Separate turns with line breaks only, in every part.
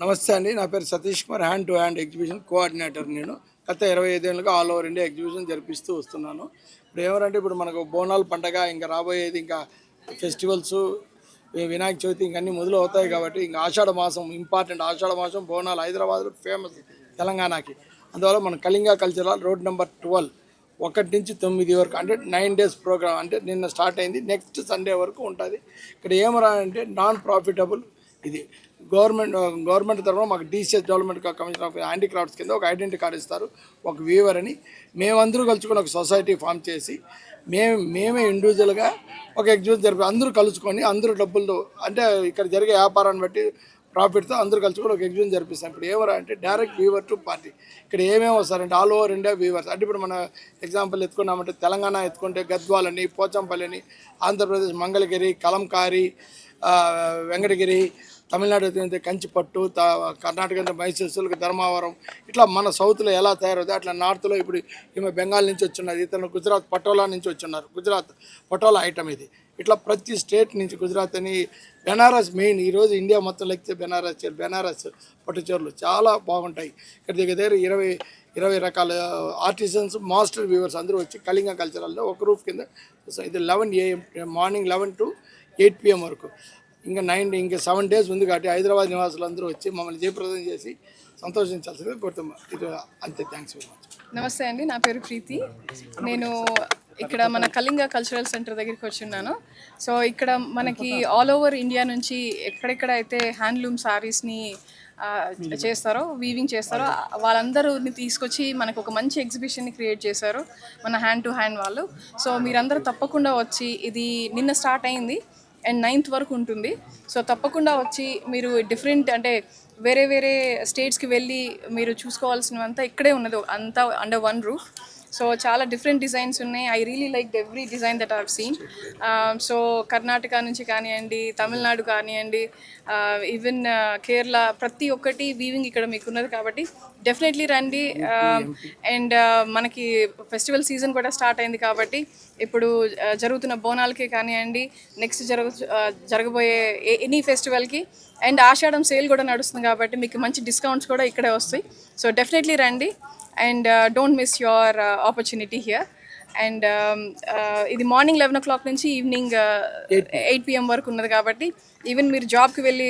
నమస్తే అండి. నా పేరు Satish Kumar, hand to hand exhibition coordinator. నేను గత 25 ఏళ్ళుగా ఆల్ ఓవర్ ఇండియా ఎగ్జిబిషన్ జరిపిస్తూ వస్తున్నాను. ఇప్పుడు మనకు బోనాల పండగ, ఇంకా రాబోయేది ఇంకా ఫెస్టివల్స్, వినాయక చవితి ఇంక అన్నీ మొదలు అవుతాయి. కాబట్టి ఇంకా ఆషాఢ మాసం ఇంపార్టెంట్. ఆషాఢ మాసం బోనాలు హైదరాబాద్లో ఫేమస్ తెలంగాణకి. అందువల్ల మన కళింగ కల్చరల్ రోడ్ నెంబర్ 12 1 నుంచి 9 వరకు, అంటే 9 days ప్రోగ్రామ్. అంటే నిన్న స్టార్ట్ అయింది, నెక్స్ట్ సండే వరకు ఉంటుంది. ఇక్కడ ఏమరా అంటే నాన్ ప్రాఫిటబుల్ ఇది. గవర్నమెంట్ తరఫున మాకు DCS development commission of handicrafts కింద ఒక ఐడెంటిటీ కార్డు ఇస్తారు, ఒక వీవర్ అని. మేమందరూ కలుసుకొని ఒక సొసైటీ ఫామ్ చేసి మేమే ఇండివిజువల్గా ఒక ఎగ్జిబిషన్ జరిపి అందరూ కలుసుకొని అందరూ డబ్బులతో, అంటే ఇక్కడ జరిగే వ్యాపారాన్ని బట్టి ప్రాఫిట్తో అందరూ కలుసుకొని ఒక ఎగ్జిబిషన్ జరిపిస్తాం. ఇప్పుడు ఏమరా అంటే డైరెక్ట్ వీవర్ టు పార్టీ. ఇక్కడ ఏమేమి వస్తారంటే ఆల్ ఓవర్ ఇండియా వీవర్స్. అంటే ఇప్పుడు మన ఎగ్జాంపుల్ ఎత్తుకున్నామంటే తెలంగాణ ఎత్తుకుంటే గద్వాలని, పోచంపల్లిని, ఆంధ్రప్రదేశ్ మంగళగిరి, కలంకారి, వెంకటగిరి, తమిళనాడు అయితే కంచిపట్టు, కర్ణాటక అయితే మైసూర్ సిల్క్, ధర్మవరం, ఇట్లా మన సౌత్లో ఎలా తయారవుతుంది అట్లా నార్త్లో. ఇప్పుడు ఈమె బెంగాల్ నుంచి వచ్చిన్నది, ఇతను గుజరాత్ పటోలా నుంచి వచ్చిన్నారు, గుజరాత్ పటోలా ఐటమ్ ఇది. ఇట్లా ప్రతి స్టేట్ నుంచి, గుజరాత్ అని, బెనారస్ మెయిన్. ఈరోజు ఇండియా మొత్తం లెక్కితే బెనారస్ పట్టు చీరలు చాలా బాగుంటాయి. ఇక్కడ దగ్గర 20 రకాల ఆర్టిజన్స్, మాస్టర్ వ్యూవర్స్ అందరూ వచ్చి కళింగ కల్చరల్లో ఒక రూఫ్ కింద. ఇది 11 AM మార్నింగ్ 11 to 8 PM వరకు. ఇంకా 7 days ఉంది కాబట్టి హైదరాబాద్ నివాసులు అందరూ వచ్చి మమ్మల్ని జయప్రదం చేసి సంతోషించాల్సిందిగా కోరుతున్నాం. ఇది అంతే. Thanks very much.
నమస్తే అండి, నా పేరు ప్రీతి. నేను ఇక్కడ మన కళింగ కల్చరల్ సెంటర్ దగ్గరికి వచ్చిన్నాను. సో ఇక్కడ మనకి ఆల్ ఓవర్ ఇండియా నుంచి ఎక్కడెక్కడ అయితే హ్యాండ్లూమ్ శారీస్ని చేస్తారో, వీవింగ్ చేస్తారో, వాళ్ళందరూని తీసుకొచ్చి మనకు ఒక మంచి ఎగ్జిబిషన్ని క్రియేట్ చేశారు మన హ్యాండ్ టు హ్యాండ్ వాళ్ళు. సో మీరందరూ తప్పకుండా వచ్చి, ఇది నిన్న స్టార్ట్ అయింది అండ్ 9th వరకు ఉంటుంది. సో తప్పకుండా వచ్చి మీరు డిఫరెంట్, అంటే వేరే వేరే స్టేట్స్కి వెళ్ళి మీరు చూసుకోవాల్సినవంతా ఇక్కడే ఉన్నది, అంతా అండర్ వన్ రూఫ్. సో చాలా డిఫరెంట్ డిజైన్స్ ఉన్నాయి. I really like every design that I have seen. So Karnataka నుంచి కానివ్వండి, తమిళనాడు కానివ్వండి, ఈవెన్ కేరళ, ప్రతి ఒక్కటి వీవింగ్ ఇక్కడ మీకు ఉన్నది. కాబట్టి డెఫినెట్లీ రండి. అండ్ మనకి ఫెస్టివల్ సీజన్ కూడా స్టార్ట్ అయింది కాబట్టి ఇప్పుడు జరుగుతున్న బోనాలకే కానివ్వండి, నెక్స్ట్ జరగబోయే ఎనీ ఫెస్టివల్కి, అండ్ ఆషాఢం సేల్ కూడా నడుస్తుంది కాబట్టి మీకు మంచి డిస్కౌంట్స్ కూడా ఇక్కడే వస్తాయి. సో డెఫినెట్లీ రండి and don't miss your opportunity here. And ఇది మార్నింగ్ 11 o'clock నుంచి ఈవినింగ్ 8 PM వరకు ఉన్నది. కాబట్టి ఈవెన్ మీరు జాబ్కి వెళ్ళి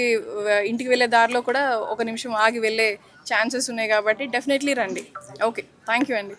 ఇంటికి వెళ్ళే దారిలో కూడా ఒక నిమిషం ఆగి వెళ్ళే ఛాన్సెస్ ఉన్నాయి. కాబట్టి డెఫినెట్లీ రండి. ఓకే, థ్యాంక్ యూ అండి.